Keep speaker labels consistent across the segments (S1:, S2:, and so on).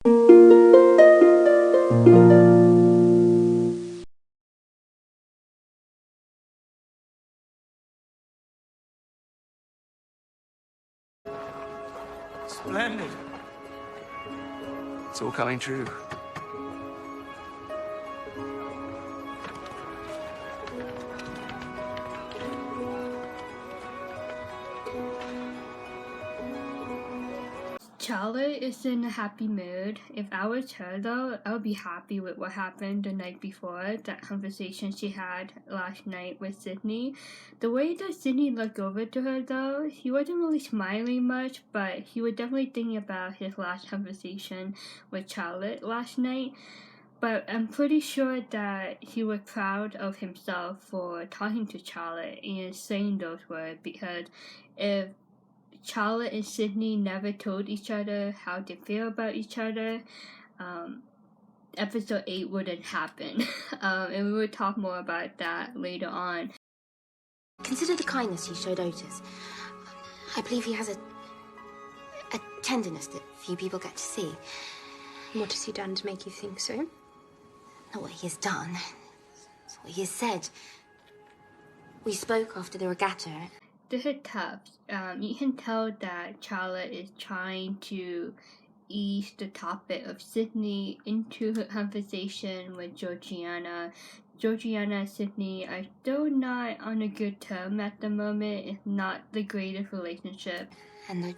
S1: Splendid. It's all coming true.
S2: Charlotte is in a happy mood. If I was her though, I would be happy with what happened the night before, that conversation she had last night with Sydney. The way that Sydney looked over to her though, he wasn't really smiling much, but he was definitely thinking about his last conversation with Charlotte last night. But I'm pretty sure that he was proud of himself for talking to Charlotte and saying those words, because if Charlotte and Sydney never told each other how they feel about each other, episode 8 wouldn't happen. And we will talk more about that later on.
S3: Consider the kindness he showed Otis. I believe he has a tenderness that few people get to see.
S4: What has he done to make you think so?
S3: Not what he has done. It's what he has said. We spoke after the regatta.
S2: This is tough. You can tell that Charlotte is trying to ease the topic of Sydney into her conversation with Georgiana. Georgiana and Sydney are still not on a good term at the moment. It's not the greatest relationship.
S3: And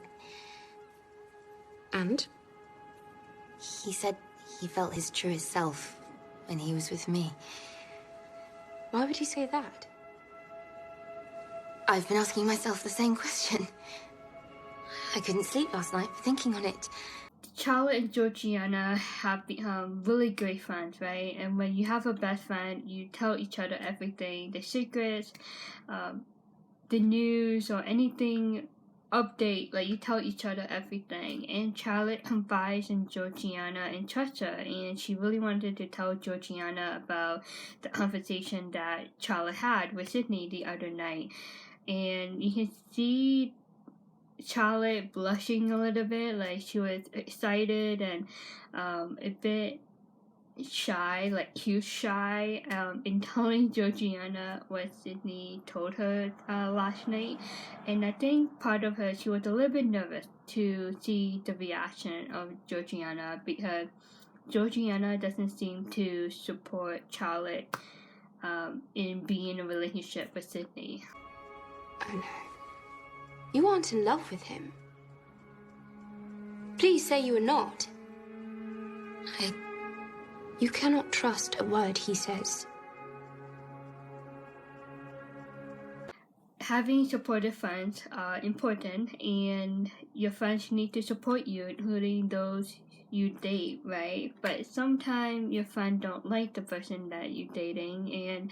S3: he said he felt his truest self when he was with me.
S4: Why would he say that?
S3: I've been asking myself the same question. I couldn't sleep last night thinking on it.
S2: Charlotte and Georgiana have become really great friends, right? And when you have a best friend, you tell each other everything, the secrets, the news, or anything update, like you tell each other everything. And Charlotte confides in Georgiana and trusts her, and she really wanted to tell Georgiana about the conversation that Charlotte had with Sydney the other night. And you can see Charlotte blushing a little bit, like she was excited and a bit shy, like cute shy, in telling Georgiana what Sydney told her last night. And I think part of her, she was a little bit nervous to see the reaction of Georgiana, because Georgiana doesn't seem to support Charlotte in being in a relationship with Sydney.
S4: Oh no. You aren't in love with him. Please say you are not. You cannot trust a word he says.
S2: Having supportive friends are important, and your friends need to support you, including those you date, right? But sometimes your friends don't like the person that you're dating, and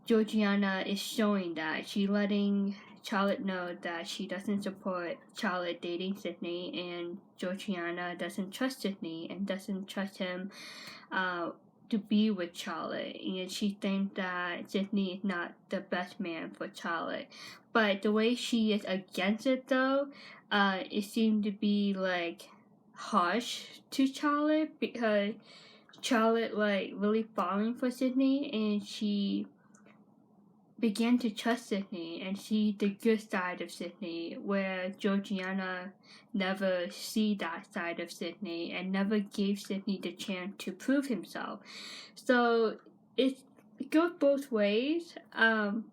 S2: Georgiana is showing that. She's letting Charlotte know that she doesn't support Charlotte dating Sydney, and Georgiana doesn't trust Sydney and doesn't trust him to be with Charlotte, and she thinks that Sydney is not the best man for Charlotte. But the way she is against it though, it seemed to be like harsh to Charlotte, because Charlotte like really falling for Sydney, and she began to trust Sydney and see the good side of Sydney, where Georgiana never see that side of Sydney and never gave Sydney the chance to prove himself. So it goes both ways,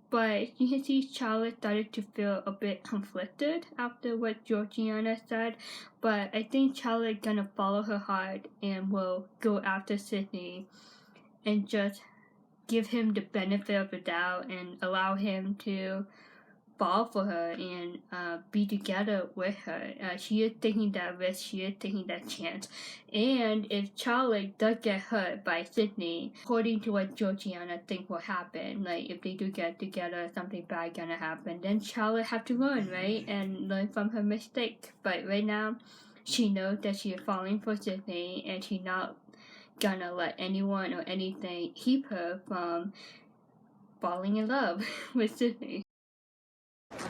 S2: but you can see Charlotte started to feel a bit conflicted after what Georgiana said, but I think Charlotte gonna follow her heart and will go after Sydney and just give him the benefit of the doubt and allow him to fall for her and be together with her. She is taking that risk, she is taking that chance. And if Charlotte does get hurt by Sydney, according to what Georgiana thinks will happen, like if they do get together, something bad gonna happen, then Charlotte have to learn, right? And learn from her mistake. But right now, she knows that she is falling for Sydney, and she's not gonna let anyone or anything keep her from falling in love with Sydney.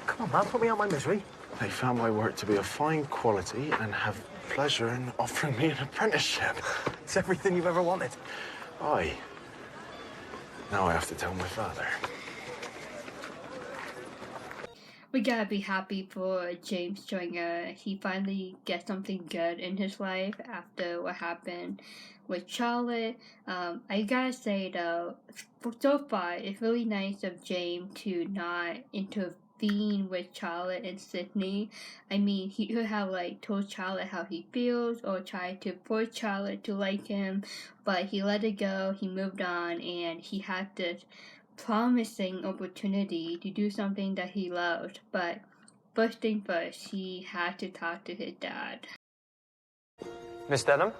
S5: Come on, man, put me out my misery.
S1: They found my work to be of fine quality and have pleasure in offering me an apprenticeship. It's everything you've ever wanted. Aye. Now I have to tell my father.
S2: We gotta be happy for James Stringer. He finally gets something good in his life after what happened with Charlotte. I gotta say though, so far it's really nice of James to not intervene with Charlotte and Sydney. I mean, he could have like told Charlotte how he feels or tried to force Charlotte to like him, but he let it go. He moved on, and he had this promising opportunity to do something that he loved, but first thing first, he had to talk to his dad.
S5: Miss Denham?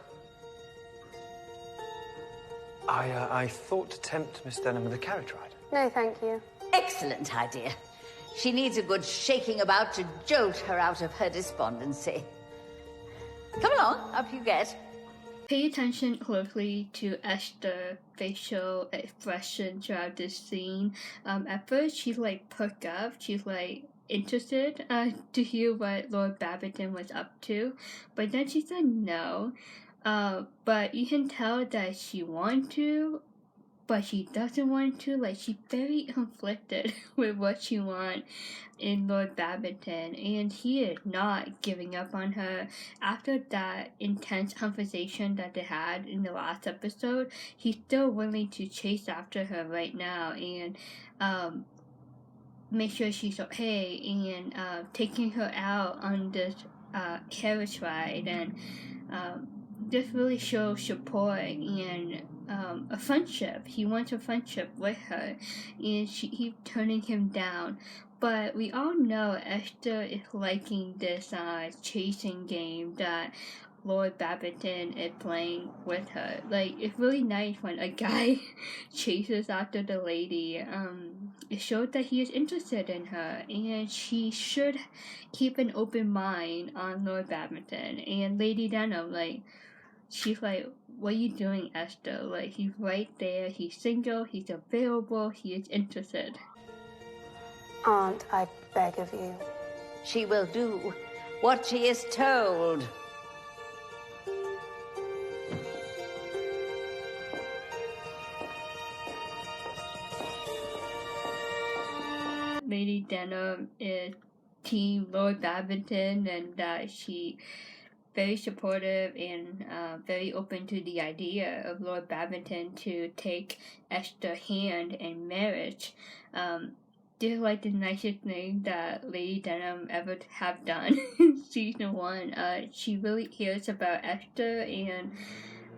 S5: I thought to tempt Miss Denham with a carriage ride.
S4: No, thank you.
S6: Excellent idea. She needs a good shaking about to jolt her out of her despondency. Come along, up you get.
S2: Pay attention closely to Esther's facial expression throughout this scene. At first, she's like perked up. She's like interested to hear what Lord Babington was up to, but then she said no. But you can tell that she wants to, but she doesn't want to. Like, she's very conflicted with what she wants in Lord Babington, and he is not giving up on her. After that intense conversation that they had in the last episode, he's still willing to chase after her right now and make sure she's okay, and taking her out on this carriage ride, and this really shows support and a friendship. He wants a friendship with her, and she keeps turning him down. But we all know Esther is liking this chasing game that Lord Babington is playing with her. Like, it's really nice when a guy chases after the lady. It shows that he is interested in her, and she should keep an open mind on Lord Babington. And Lady Denham, like, she's like, what are you doing, Esther? Like, he's right there, he's single, he's available, he is interested.
S4: Aunt, I beg of you.
S6: She will do what she is told.
S2: Lady Denham is Team Lord Babington, and she very supportive and very open to the idea of Lord Babington to take Esther's hand in marriage. This is like the nicest thing that Lady Denham ever have done in season 1. She really cares about Esther and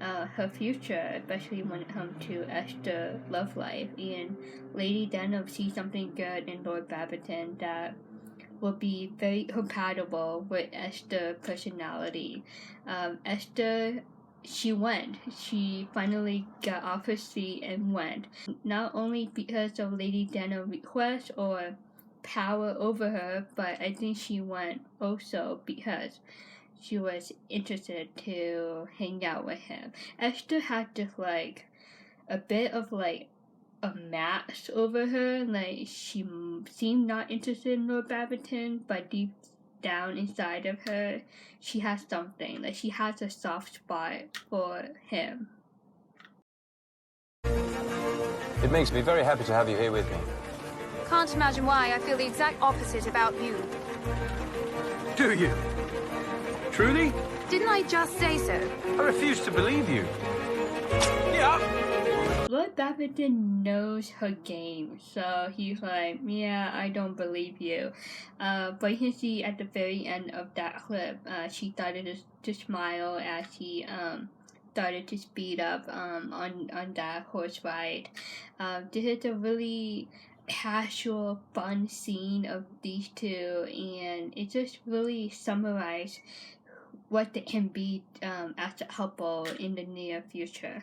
S2: her future, especially when it comes to Esther's love life. And Lady Denham sees something good in Lord Babington that will be very compatible with Esther's personality. Esther, she went. She finally got off her seat and went. Not only because of Lady Denham's request or power over her, but I think she went also because she was interested to hang out with him. Esther had just like a bit of like a mask over her. Like, she seemed not interested in Lord Babington, but deep down inside of her, she has something. Like, she has a soft spot for him.
S5: It makes me very happy to have you here with me.
S4: Can't imagine why. I feel the exact opposite about you.
S5: Do you? Truly?
S4: Didn't I just say so?
S5: I refuse to believe you. Yeah.
S2: Lord Babington knows her game, so he's like, yeah, I don't believe you. But you can see at the very end of that clip, she started to smile as he started to speed up on that horse ride. This is a really casual, fun scene of these two, and it just really summarized what they can be as a couple in the near future.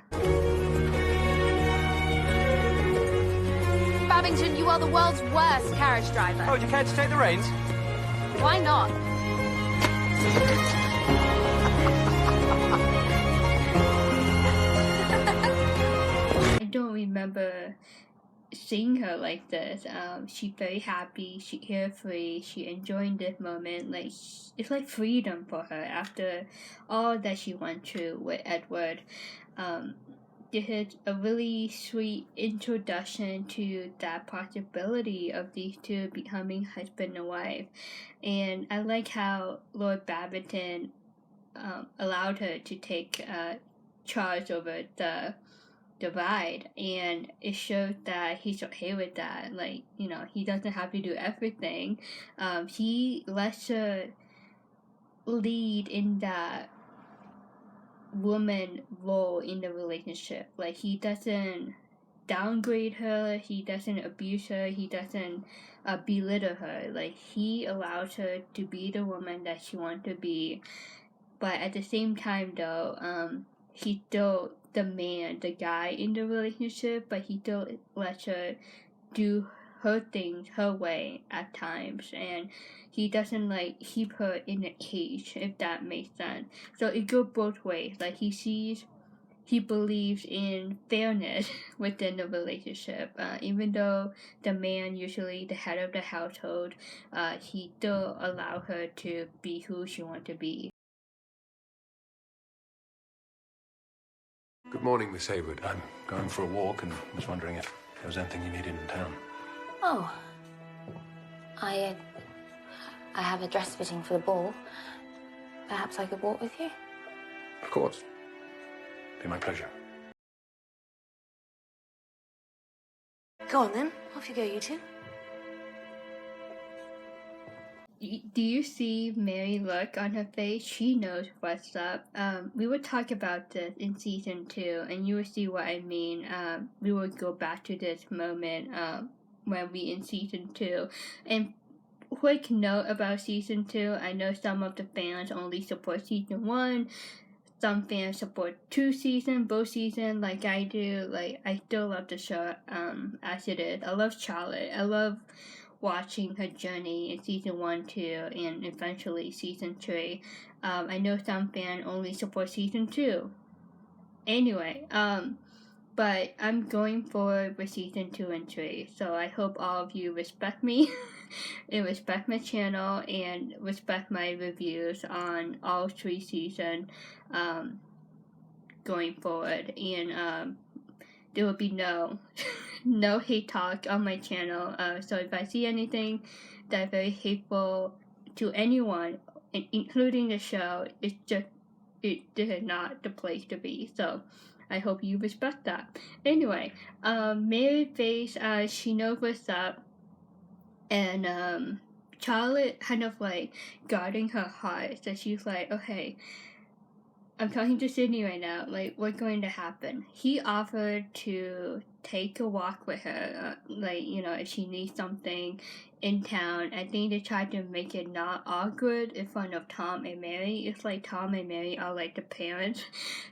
S4: Babington, you are the world's worst carriage driver.
S5: Oh, do you care to take the reins?
S4: Why not?
S2: I don't remember seeing her like this. She's very happy, she carefree, she enjoying this moment. Like, it's like freedom for her after all that she went through with Edward. This is a really sweet introduction to that possibility of these two becoming husband and wife. And I like how Lord Babington allowed her to take charge over the ride, and it shows that he's okay with that. Like, you know, he doesn't have to do everything. He lets her lead in that woman role in the relationship. Like, he doesn't downgrade her, he doesn't abuse her, he doesn't belittle her. Like, he allows her to be the woman that she wants to be, but at the same time though, he's still the man, the guy in the relationship, but he still lets her do her things her way at times, and he doesn't like keep her in a cage, if that makes sense. So it goes both ways. Like, he believes in fairness within the relationship. Even though the man, usually the head of the household, he still allow her to be who she wants to be.
S1: Good morning, Miss Hayward. I'm going for a walk and was wondering if there was anything you needed in town.
S3: Oh. I have a dress fitting for the ball. Perhaps I could walk with you?
S1: Of course. Be my pleasure.
S3: Go on then. Off you go, you two.
S2: Do you see Mary's look on her face? She knows what's up. We will talk about this in season 2, and you will see what I mean. We will go back to this moment when we in season 2. And quick note about season 2, I know some of the fans only support season 1. Some fans support 2 seasons, both seasons, like I do. Like, I still love the show as it is. I love Charlotte. I love watching her journey in season 1, 2, and eventually season 3. I know some fans only support season 2. Anyway, but I'm going forward with season 2 and 3, so I hope all of you respect me and respect my channel and respect my reviews on all 3 seasons going forward. And there will be no hate talk on my channel. So if I see anything that's very hateful to anyone, including the show, this is not the place to be. So I hope you respect that. Anyway, Mary's face, she knows what's up, and Charlotte kind of like guarding her heart. So she's like, okay, I'm talking to Sydney right now, like, what's going to happen? He offered to take a walk with her, like, you know, if she needs something in town. I think they tried to make it not awkward in front of Tom and Mary. It's like Tom and Mary are like the parents.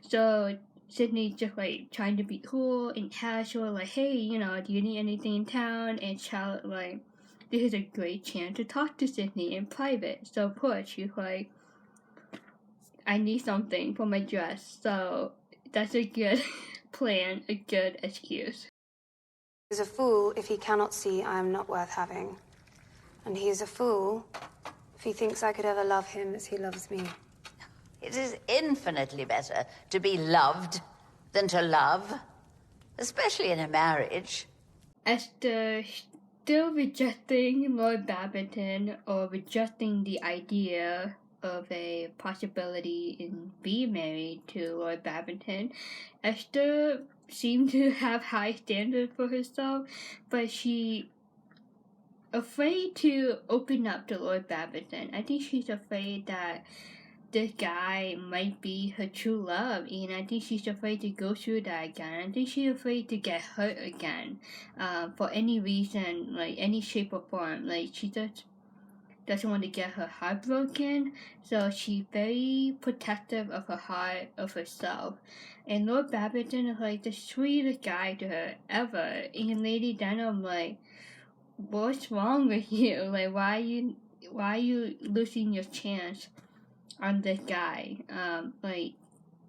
S2: So Sydney's just like trying to be cool and casual, like, hey, you know, do you need anything in town? And Charlotte, like, this is a great chance to talk to Sydney in private. So of course she's like, I need something for my dress, so that's a good plan, a good excuse.
S4: He is a fool if he cannot see I am not worth having. And he is a fool if he thinks I could ever love him as he loves me.
S6: It is infinitely better to be loved than to love, especially in a marriage.
S2: Esther still rejecting Lord Babington, or rejecting the idea of a possibility in being married to Lord Babington. Esther seemed to have high standards for herself, but she afraid to open up to Lord Babington. I think she's afraid that this guy might be her true love, and I think she's afraid to go through that again. I think she's afraid to get hurt again, for any reason, like any shape or form. Like, she just doesn't want to get her heart broken, so she's very protective of her heart, of herself. And Lord Babington is like the sweetest guy to her ever. And Lady Denham, like, what's wrong with you? Like, why are you losing your chance on this guy? Like,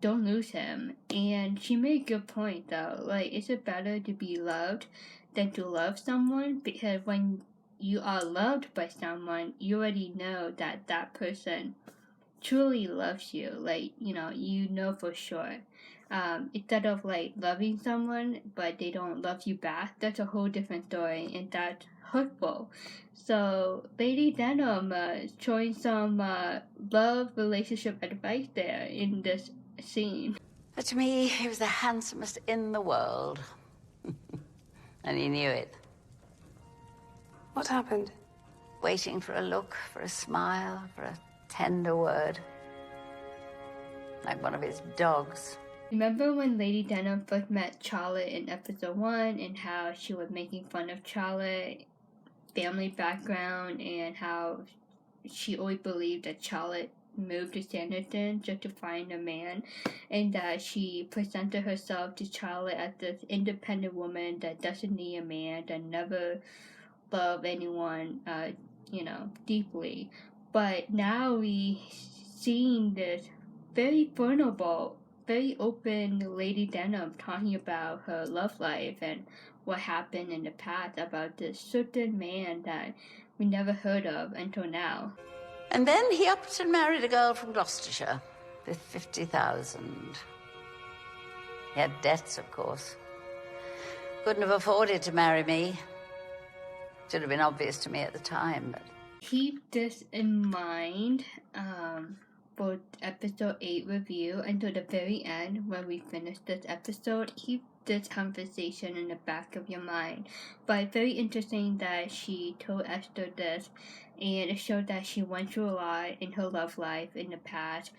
S2: don't lose him. And she made a good point though. Like, is it better to be loved than to love someone, because when you are loved by someone, you already know that that person truly loves you. Like, you know for sure. Instead of like loving someone but they don't love you back, that's a whole different story, and that's hurtful. So Lady Denim showing some love relationship advice there in this scene.
S6: But to me, he was the handsomest in the world. And he knew it.
S4: What happened?
S6: Waiting for a look, for a smile, for a tender word. Like one of his dogs.
S2: Remember when Lady Denim first met Charlotte in episode 1, and how she was making fun of Charlotte's family background, and how she always believed that Charlotte moved to Sanditon just to find a man, and that she presented herself to Charlotte as this independent woman that doesn't need a man, that never loved anyone, deeply. But now we seeing this very vulnerable, very open Lady Denim talking about her love life and what happened in the past about this certain man that we never heard of until now.
S6: And then he upped and married a girl from Gloucestershire with 50,000. He had debts, of course. Couldn't have afforded to marry me. Should have been obvious to me at the time, but...
S2: Keep this in mind for episode 8 review until the very end when we finish this episode. Keep this conversation in the back of your mind. But it's very interesting that she told Esther this, and it showed that she went through a lot in her love life in the past,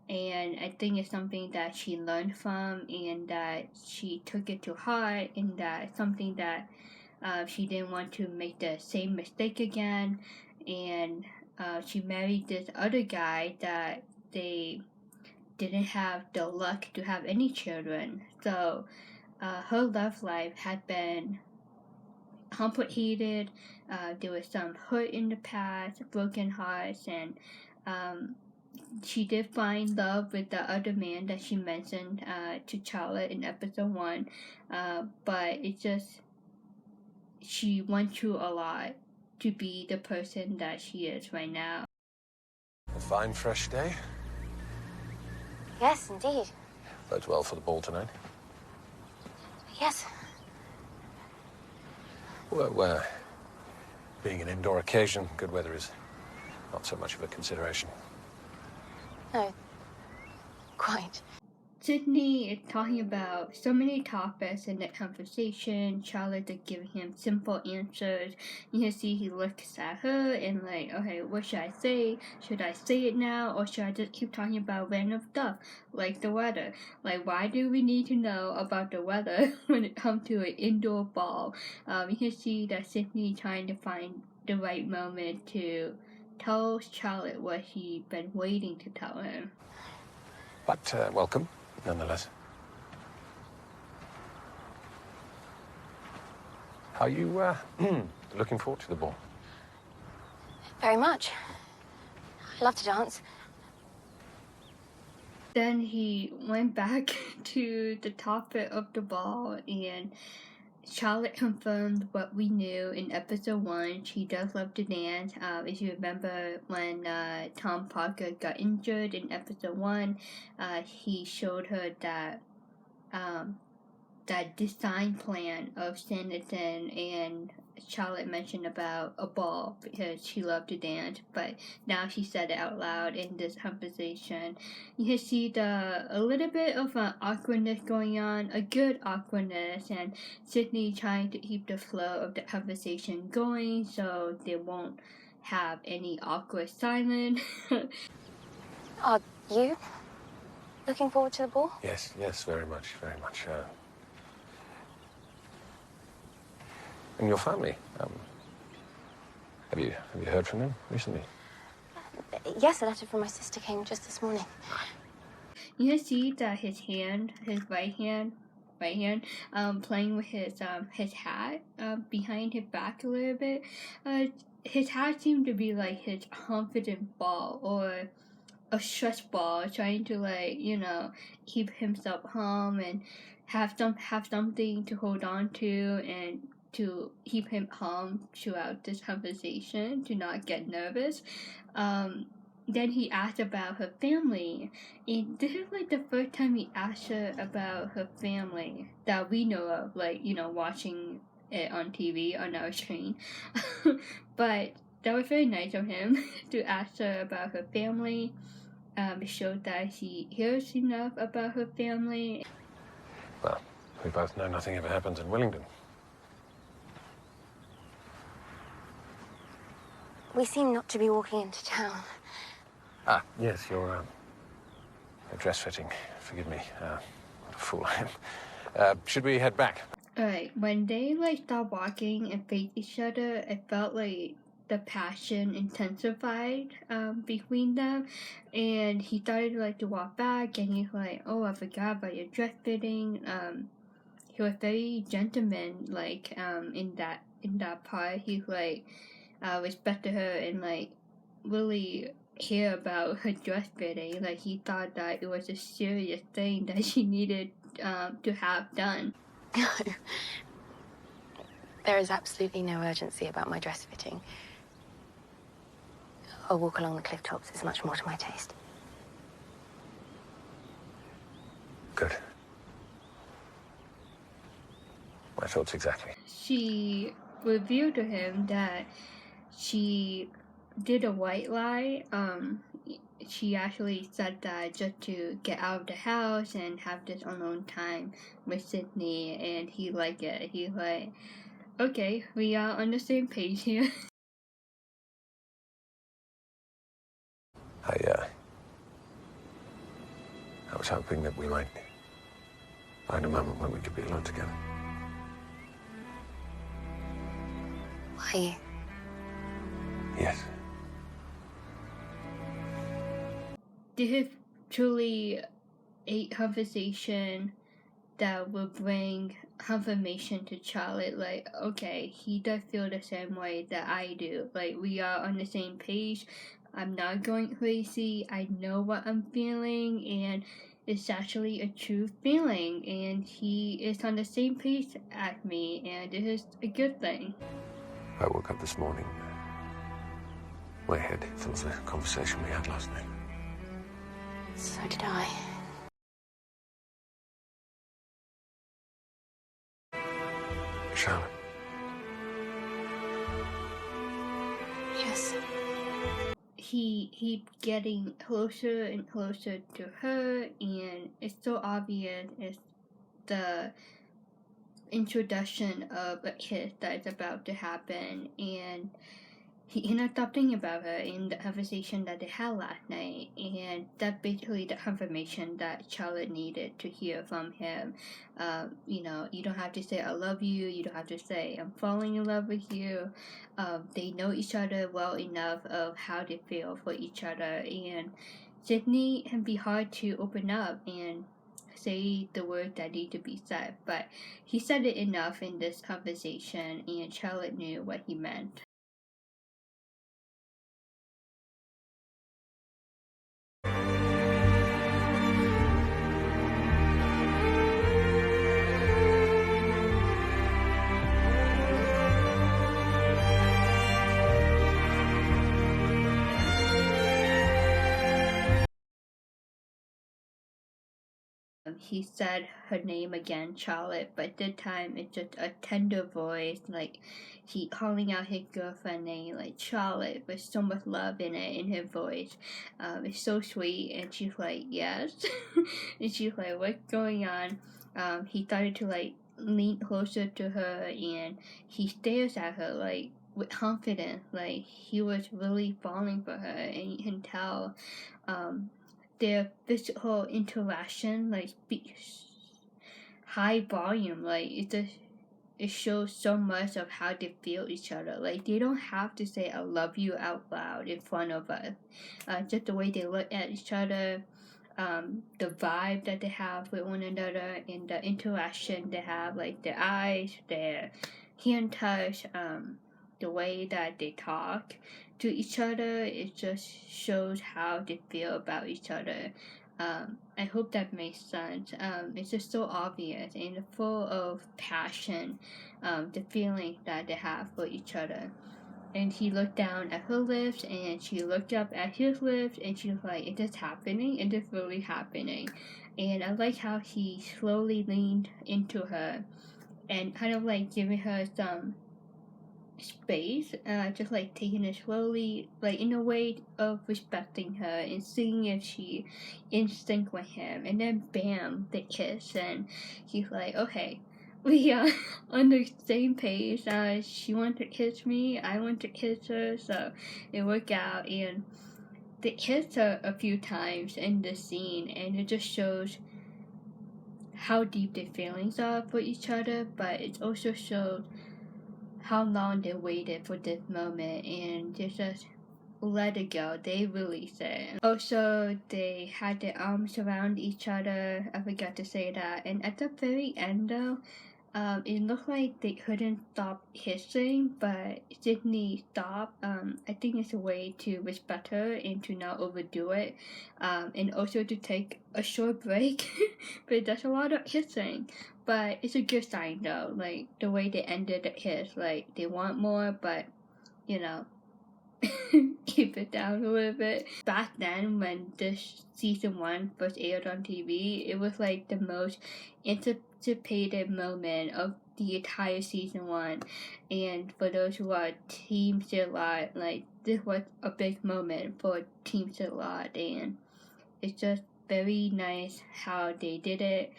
S2: and I think it's something that she learned from, and that she took it to heart, and that it's something that she didn't want to make the same mistake again. And she married this other guy that they didn't have the luck to have any children. So her love life had been complicated. There was some hurt in the past, broken hearts, and she did find love with the other man that she mentioned to Charlotte in episode 1. But it's just, she went through a lot to be the person that she is right now.
S1: A fine, fresh day.
S3: Yes, indeed.
S1: Bodes well for the ball tonight.
S3: Yes.
S1: Well, being an indoor occasion, good weather is not so much of a consideration.
S3: No. Quite.
S2: Sydney is talking about so many topics in the conversation. Charlotte is giving him simple answers. You can see he looks at her and like, okay, what should I say? Should I say it now, or should I just keep talking about random stuff like the weather? Like, why do we need to know about the weather when it comes to an indoor ball? You can see that Sydney trying to find the right moment to tell Charlotte what he's been waiting to tell him.
S1: But welcome, nonetheless. Are you looking forward to the ball?
S3: Very much. I love to dance.
S2: Then he went back to the topic of the ball, and Charlotte confirmed what we knew in episode 1. She does love to dance. If you remember when Tom Parker got injured in episode 1, he showed her that that design plan of Sanditon, and Charlotte mentioned about a ball because she loved to dance, but now she said it out loud in this conversation. You can see a little bit of an awkwardness going on, a good awkwardness, and Sydney trying to keep the flow of the conversation going so they won't have any awkward silence.
S3: Are you looking forward to the ball?
S1: Yes, very much, very much. And your family, have you heard from them recently?
S3: Yes, a letter from my sister came just this morning.
S2: You can see that his right hand, playing with his hat behind his back a little bit. His hat seemed to be like his confident ball, or a stress ball, trying to keep himself calm and have something to hold on to, and to keep him calm throughout this conversation, to not get nervous. Then he asked about her family, and this is like the first time he asked her about her family that we know of, like, you know, watching it on TV on our screen. But that was very nice of him to ask her about her family. It showed that he hears enough about her family.
S7: Well, we both know nothing ever happens in Willingdon.
S3: We seem not to be walking into town.
S7: Ah, yes, your dress fitting. Forgive me. What a fool I am. Should we head back?
S2: Alright, when they like stopped walking and faced each other, it felt like the passion intensified between them, and he started like to walk back, and he's like, "Oh, I forgot about your dress fitting." He was very gentleman like in that part. He like respected her and like really care about her dress fitting. Like he thought that it was a serious thing that she needed to have done.
S3: No. There is absolutely no urgency about my dress fitting. A walk along the cliff tops is much more to my taste.
S7: Good. My thoughts exactly.
S2: She revealed to him that she did a white lie. She actually said that just to get out of the house and have this alone time with Sydney, and he liked it. He's like, okay, we are on the same page here.
S7: I was hoping that we might find a moment when we could be alone together.
S3: Were you?
S7: Yes.
S2: This is truly a conversation that will bring confirmation to Charlotte, like, okay, he does feel the same way that I do. Like, we are on the same page. I'm not going crazy. I know what I'm feeling, and it's actually a true feeling, and he is on the same page as me, and it is a good thing.
S7: I woke up this morning. My head full of the conversation we had last night.
S3: So did I.
S7: Charlotte.
S3: Yes.
S2: He getting closer and closer to her, and it's so obvious. It's the introduction of a kiss that is about to happen, and he ended up thinking about her in the conversation that they had last night, and that's basically the confirmation that Charlotte needed to hear from him. You know, you don't have to say I love you, you don't have to say I'm falling in love with you. They know each other well enough of how they feel for each other, and Sydney can be hard to open up and say the words that need to be said, but he said it enough in this conversation, and Charlotte knew what he meant. He said her name again, Charlotte, but this time it's just a tender voice, like he calling out his girlfriend name, like Charlotte, with so much love in it, in his voice. It's so sweet, and she's like, yes. And she's like, what's going on? He started to like lean closer to her, and he stares at her like with confidence, like he was really falling for her, and you can tell their physical interaction like speaks high volume. Like it shows so much of how they feel each other. Like they don't have to say I love you out loud in front of us. Just the way they look at each other, the vibe that they have with one another, and the interaction they have, like their eyes, their hand touch, the way that they talk to each other, it just shows how they feel about each other. I hope that makes sense. It's just so obvious and full of passion, the feeling that they have for each other. And he looked down at her lips, and she looked up at his lips, and she was like, "Is this happening? Is this really happening?" And I like how he slowly leaned into her and kind of like giving her some space, just like taking it slowly, like in a way of respecting her and seeing if she in sync with him. And then bam, they kiss, and he's like, "Okay, we are on the same page. She wanted to kiss me, I want to kiss her, so it worked out." And they kissed her a few times in the scene, and it just shows how deep their feelings are for each other, but it also shows how long they waited for this moment, and they just let it go. They released it. Also, they had their arms around each other. I forgot to say that. And at the very end, though, it looked like they couldn't stop kissing, but Sydney stopped. I think it's a way to respect her and to not overdo it, and also to take a short break. But that's a lot of kissing. But it's a good sign, though. Like the way they ended the kiss, like they want more, but you know, keep it down a little bit. Back then, when this season 1 first aired on TV, it was like the most anticipated moment of the entire season 1. And for those who are Team Sidlotte, like this was a big moment for Team Sidlotte, and it's just very nice how they did it.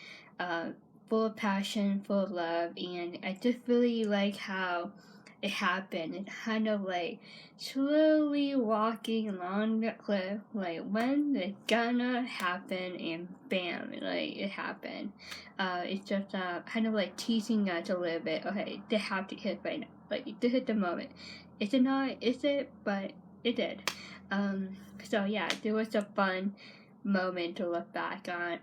S2: Full of passion, full of love, and I just really like how it happened. It kind of like slowly walking along the cliff, like when it's gonna happen, and bam, like it happened. It's just kind of like teasing us a little bit. Okay, they have to hit right now. Like this is the moment. Is it not? Is it? But it did. So yeah, it was a fun moment to look back on.